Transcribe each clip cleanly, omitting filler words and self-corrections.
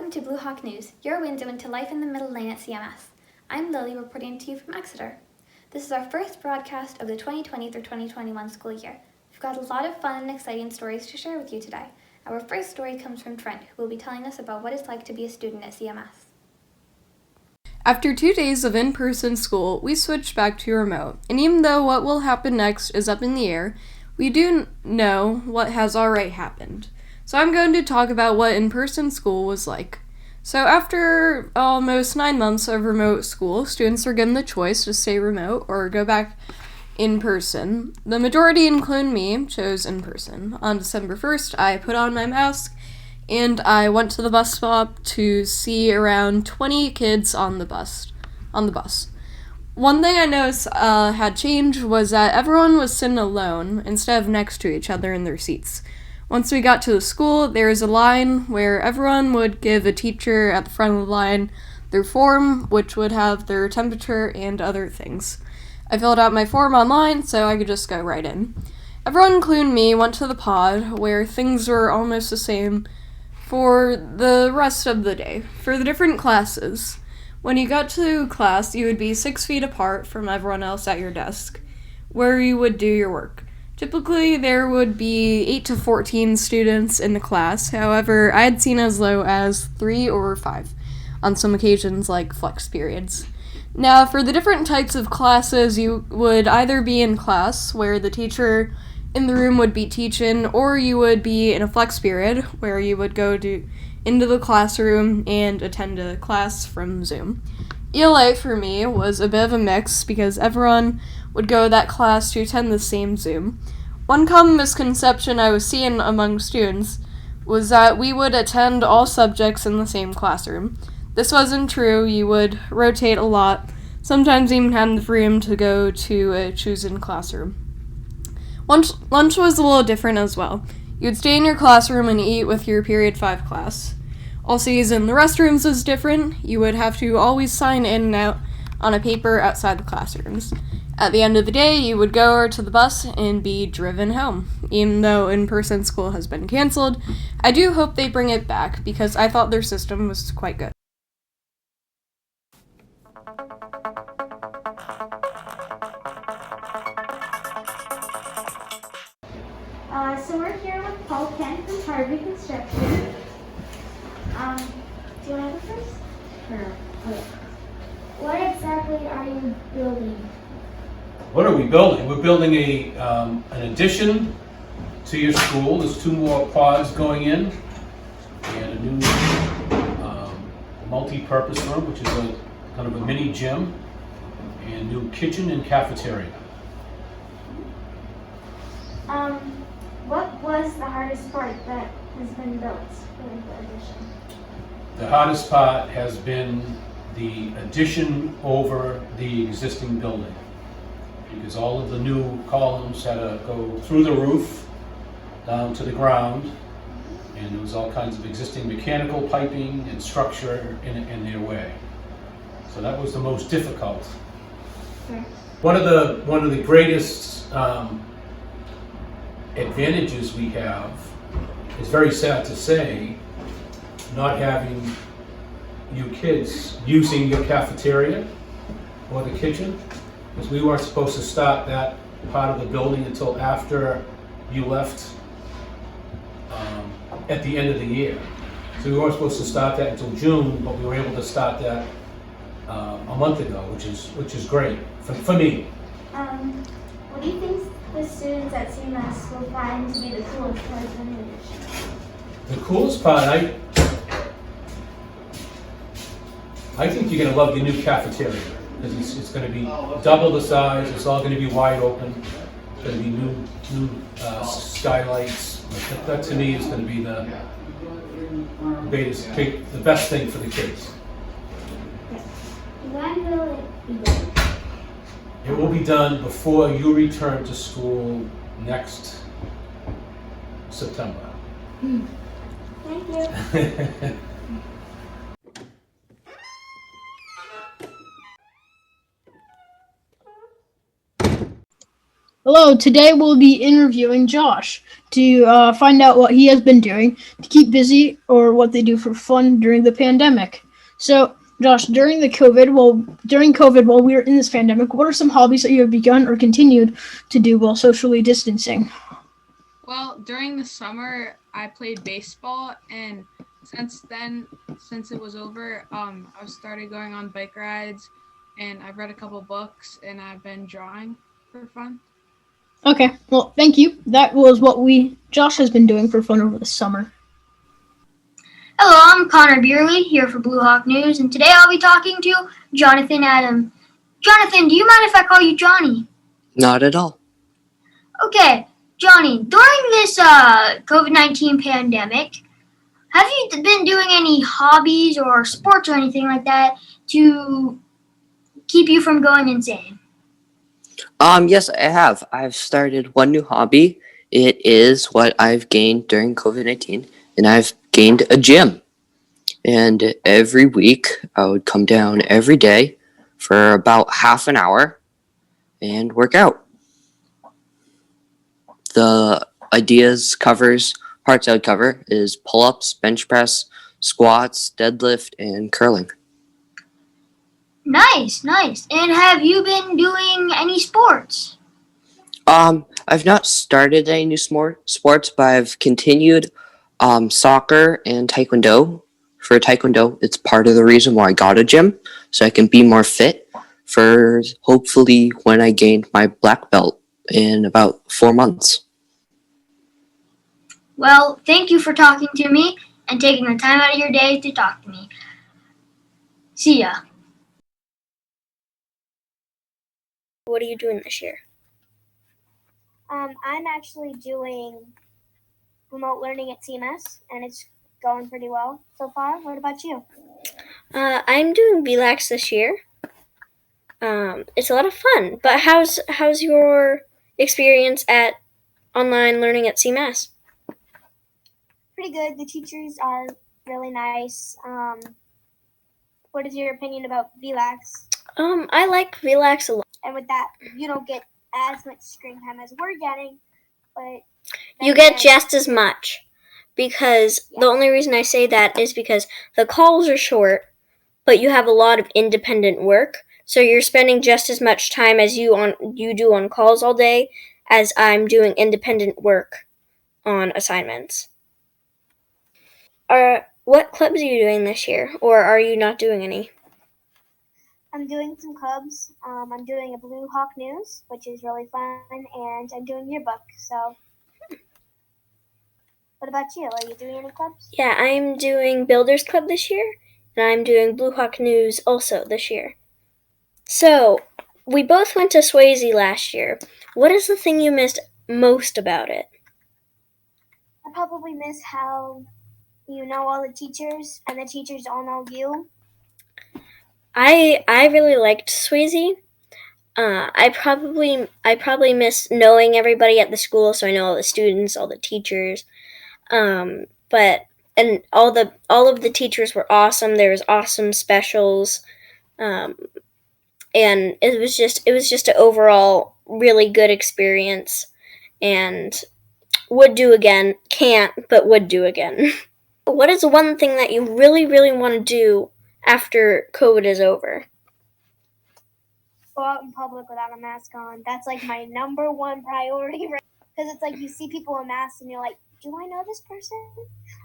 Welcome to Blue Hawk News, your window into life in the middle lane at CMS. I'm Lily reporting to you from Exeter. This is our first broadcast of the 2020 through 2021 school year. We've got a lot of fun and exciting stories to share with you today. Our first story comes from Trent, who will be telling us about what it's like to be a student at CMS. After 2 days of in-person school, we switched back to remote, and even though what will happen next is up in the air, we do know what has already happened. So I'm going to talk about what in-person school was like. So after almost 9 months of remote school, students are given the choice to stay remote or go back in person. The majority, including me, chose in person. On December 1st, I put on my mask and I went to the bus stop to see around 20 kids on the bus. One thing I noticed had changed was that everyone was sitting alone instead of next to each other in their seats. Once we got to the school, there was a line where everyone would give a teacher at the front of the line their form, which would have their temperature and other things. I filled out my form online, so I could just go right in. Everyone, including me, went to the pod, where things were almost the same for the rest of the day. For the different classes, when you got to class, you would be 6 feet apart from everyone else at your desk, where you would do your work. Typically, there would be 8 to 14 students in the class. However, I had seen as low as 3 or 5 on some occasions, like flex periods. Now, for the different types of classes, you would either be in class, where the teacher in the room would be teaching, or you would be in a flex period, where you would go into the classroom and attend a class from Zoom. ELA for me was a bit of a mix because everyone would go to that class to attend the same Zoom. One common misconception I was seeing among students was that we would attend all subjects in the same classroom. This wasn't true. You would rotate a lot, sometimes even having the freedom to go to a chosen classroom. Lunch was a little different as well. You'd stay in your classroom and eat with your period 5 class. Also, using the restrooms was different. You would have to always sign in and out on a paper outside the classrooms. At the end of the day, you would go to the bus and be driven home. Even though in-person school has been canceled, I do hope they bring it back because I thought their system was quite good. So we're here with Paul Kent from Harvey Construction. Do you want to go first? Sure. Okay. What exactly are you building? What are we building? We're building an addition to your school. There's 2 more pods going in, and a new multi-purpose room, which is a kind of a mini gym, and new kitchen and cafeteria. What was the hardest part that has been built for the addition? The hardest part has been the addition over the existing building, because all of the new columns had to go through the roof down to the ground, and there was all kinds of existing mechanical piping and structure in their way. So that was the most difficult. Sure. One of the greatest advantages we have is, very sad to say, not having you kids using your cafeteria or the kitchen, because we weren't supposed to start that part of the building until after you left at the end of the year. So we weren't supposed to start that until June, but we were able to start that a month ago, which is great for me. What do you think the students at CMS will find to be the coolest part of the new addition? The coolest part, I think you're going to love your new cafeteria, because it's going to be double the size. It's all going to be wide open. It's going to be new skylights. That to me is going to be the best thing for the kids. When will it be done? It will be done before you return to school next September. Thank you. Hello, today we'll be interviewing Josh to find out what he has been doing to keep busy or what they do for fun during the pandemic. So, Josh, during COVID, while we were in this pandemic, what are some hobbies that you have begun or continued to do while socially distancing? Well, during the summer, I played baseball, and since it was over, I started going on bike rides, and I've read a couple books, and I've been drawing for fun. Okay, well, thank you. That was what Josh has been doing for fun over the summer. Hello, I'm Connor Beerley here for Blue Hawk News, and today I'll be talking to Jonathan Adam. Jonathan, do you mind if I call you Johnny? Not at all. Okay, Johnny, during this COVID-19 pandemic, have you been doing any hobbies or sports or anything like that to keep you from going insane? Yes, I have. I've started one new hobby. It is what I've gained during COVID-19, and I've gained a gym. And every week, I would come down every day for about half an hour and work out. The parts I would cover is pull-ups, bench press, squats, deadlift, and curling. Nice, nice. And have you been doing any sports? I've not started any new sports, but I've continued soccer and taekwondo. For taekwondo, it's part of the reason why I got a gym, so I can be more fit for hopefully when I gain my black belt in about 4 months. Well, thank you for talking to me and taking the time out of your day to talk to me. See ya. What are you doing this year? I'm actually doing remote learning at CMS, and it's going pretty well so far. What about you? I'm doing VLAX this year. It's a lot of fun. But how's your experience at online learning at CMS? Pretty good. The teachers are really nice. What is your opinion about VLAX? I like VLAX a lot. And with that, you don't get as much screen time as we're getting, but You get just as much. Because the only reason I say that is because the calls are short, but you have a lot of independent work. So you're spending just as much time as you do on calls all day as I'm doing independent work on assignments. What clubs are you doing this year, or are you not doing any? I'm doing some clubs. I'm doing a Blue Hawk News, which is really fun, and I'm doing yearbook. So, what about you? Are you doing any clubs? Yeah, I'm doing Builders Club this year, and I'm doing Blue Hawk News also this year. So, we both went to Swayze last year. What is the thing you missed most about it? I probably miss how you know all the teachers, and the teachers all know you. I really liked Swayze. I probably miss knowing everybody at the school, so I know all the students, all the teachers. But and all of the teachers were awesome. There was awesome specials, and it was just an overall really good experience, and would do again. Can't, but would do again. What is one thing that you really want to do after COVID is over? Go out in public without a mask on. That's like my number one priority, right? Because it's like you see people in masks and you're like, do I know this person?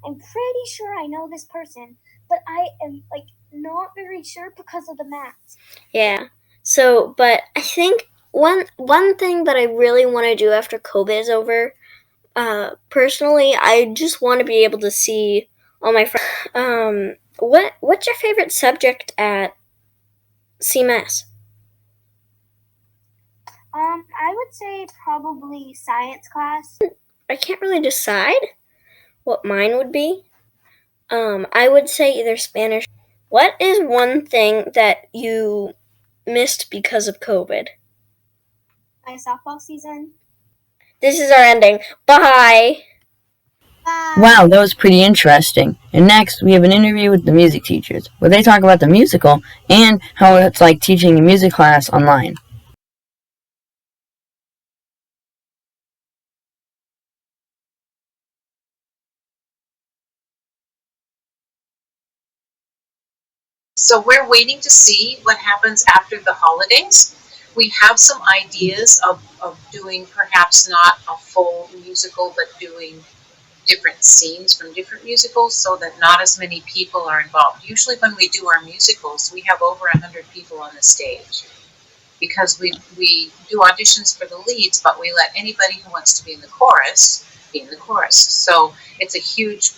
I'm pretty sure I know this person, but I am like not very sure because of the mask. Yeah. So, but I think one thing that I really want to do after COVID is over, personally, I just want to be able to see all my friends. What's your favorite subject at CMS? I would say probably science class. I can't really decide what mine would be. I would say either Spanish. What is one thing that you missed because of COVID? My softball season. This is our ending. Bye! Bye. Wow, that was pretty interesting. And next, we have an interview with the music teachers, where they talk about the musical and how it's like teaching a music class online. So we're waiting to see what happens after the holidays. We have some ideas of doing perhaps not a full musical, but doing different scenes from different musicals so that not as many people are involved. Usually when we do our musicals, we have over 100 people on the stage because we do auditions for the leads, but we let anybody who wants to be in the chorus be in the chorus. So it's a huge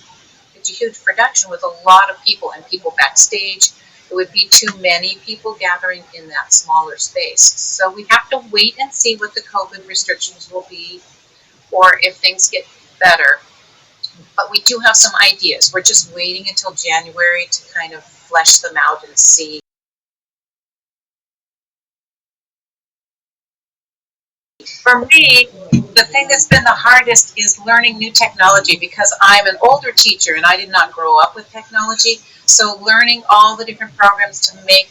production with a lot of people and people backstage. It would be too many people gathering in that smaller space. So we have to wait and see what the COVID restrictions will be or if things get better. But we do have some ideas. We're just waiting until January to kind of flesh them out and see. For me, the thing that's been the hardest is learning new technology because I'm an older teacher and I did not grow up with technology. So learning all the different programs to make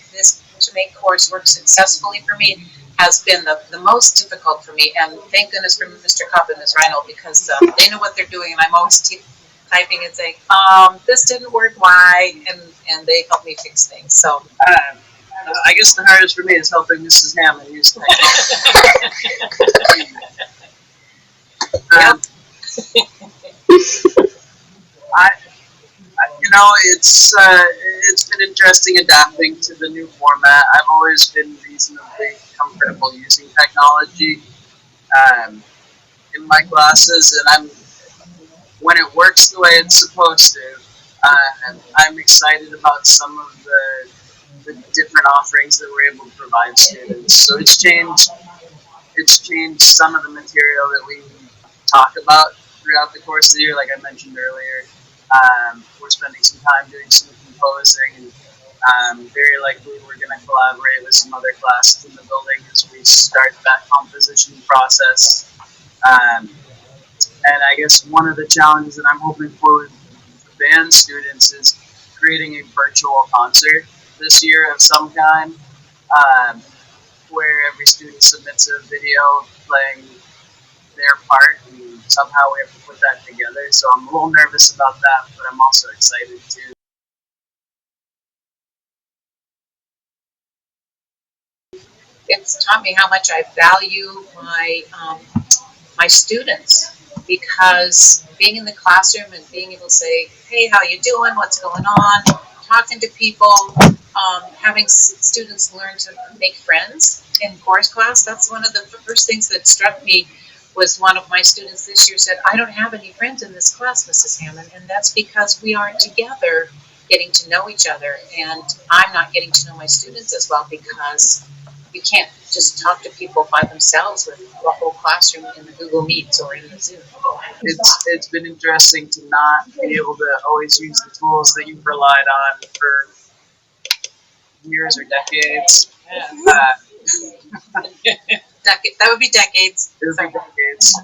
coursework successfully for me has been the most difficult for me. And thank goodness for Mr. Cobb and Ms. Reinhold because they know what they're doing and I'm always typing and saying, this didn't work, why? And they help me fix things. So I guess the hardest for me is helping Mrs. Hammond use things. It's been interesting adapting to the new format. I've always been reasonably comfortable using technology in my classes, and when it works the way it's supposed to, I'm excited about some of the different offerings that we're able to provide students. So it's changed some of the material that we talk about throughout the course of the year, like I mentioned earlier. We're spending some time doing some composing, and very likely we're going to collaborate with some other classes in the building as we start that composition process. And I guess one of the challenges that I'm hoping for with the band students is creating a virtual concert this year of some kind, where every student submits a video playing their part, and somehow we have to put that together. So I'm a little nervous about that, but I'm also excited too. it's taught me how much I value my students because being in the classroom and being able to say, hey, how you doing? What's going on? Talking to people, having students learn to make friends in chorus class. That's one of the first things that struck me was one of my students this year said, I don't have any friends in this class, Mrs. Hammond, and that's because we aren't together getting to know each other, and I'm not getting to know my students as well because you can't just talk to people by themselves with a whole classroom in the Google Meets or in the Zoom. It's been interesting to not be able to always use the tools that you've relied on for years or decades. That would be decades. It would be decades.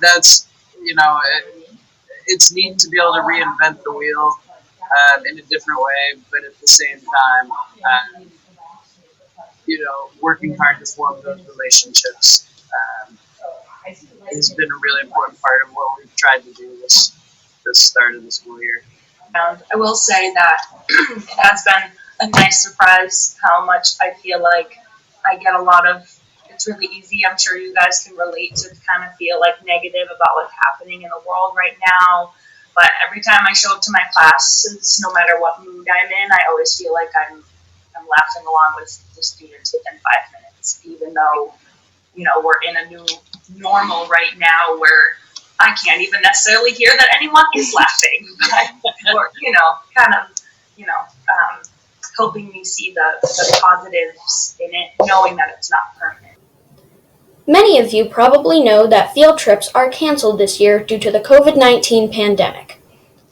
That's, it's neat to be able to reinvent the wheel in a different way, but at the same time, working hard to form those relationships has been a really important part of what we've tried to do this start of the school year. I will say that it has been a nice surprise how much I feel like I get a lot of, it's really easy, I'm sure you guys can relate to kind of feel like negative about what's happening in the world right now. But every time I show up to my classes, no matter what mood I'm in, I always feel like I'm laughing along with the students within 5 minutes, even though, we're in a new normal right now where I can't even necessarily hear that anyone is laughing, or, helping me see the positives in it, knowing that it's not permanent. Many of you probably know that field trips are canceled this year due to the COVID-19 pandemic.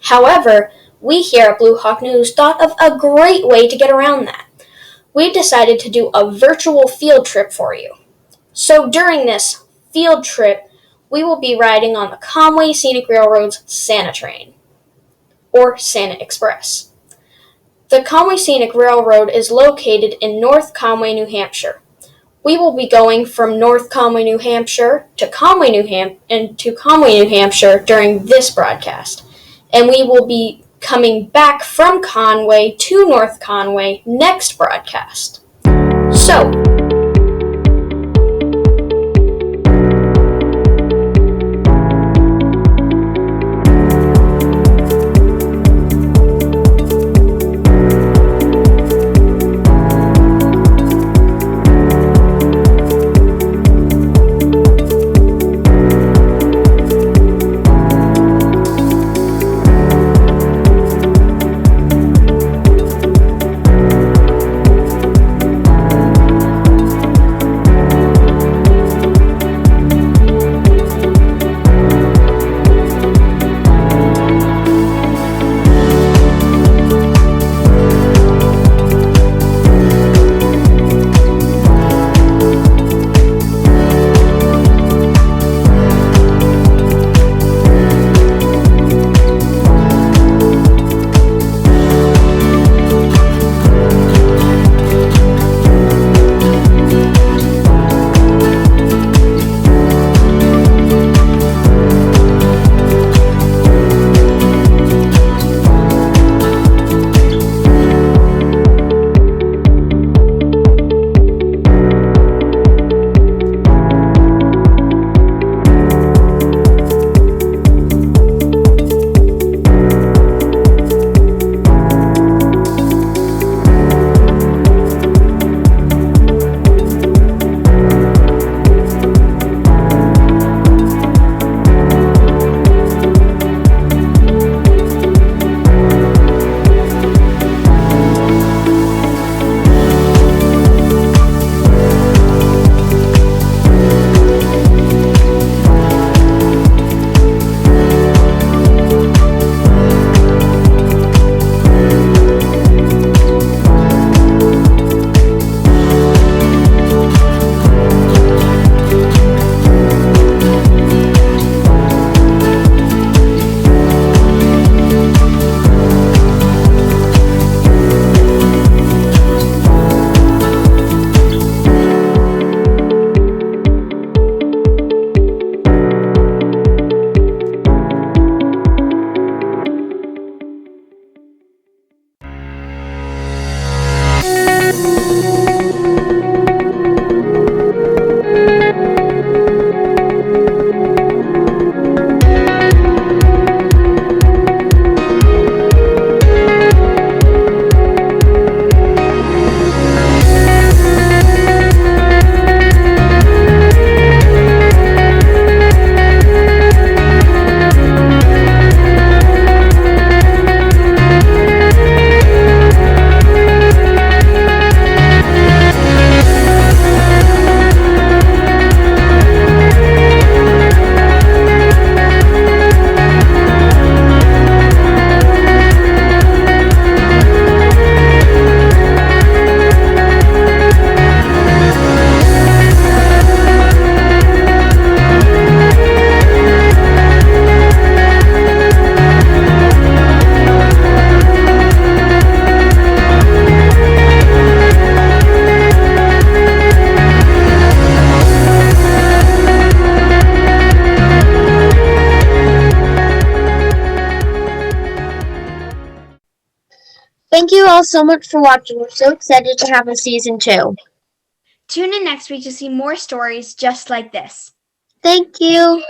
However, we here at Blue Hawk News thought of a great way to get around that. We decided to do a virtual field trip for you. So during this field trip, we will be riding on the Conway Scenic Railroad's Santa Train, or Santa Express. The Conway Scenic Railroad is located in North Conway, New Hampshire. We will be going from North Conway, New Hampshire to Conway, New Hampshire during this broadcast, and we will be coming back from Conway to North Conway next broadcast. So, Thank you all so much for watching. We're so excited to have a season 2. Tune in next week to see more stories just like this. Thank you.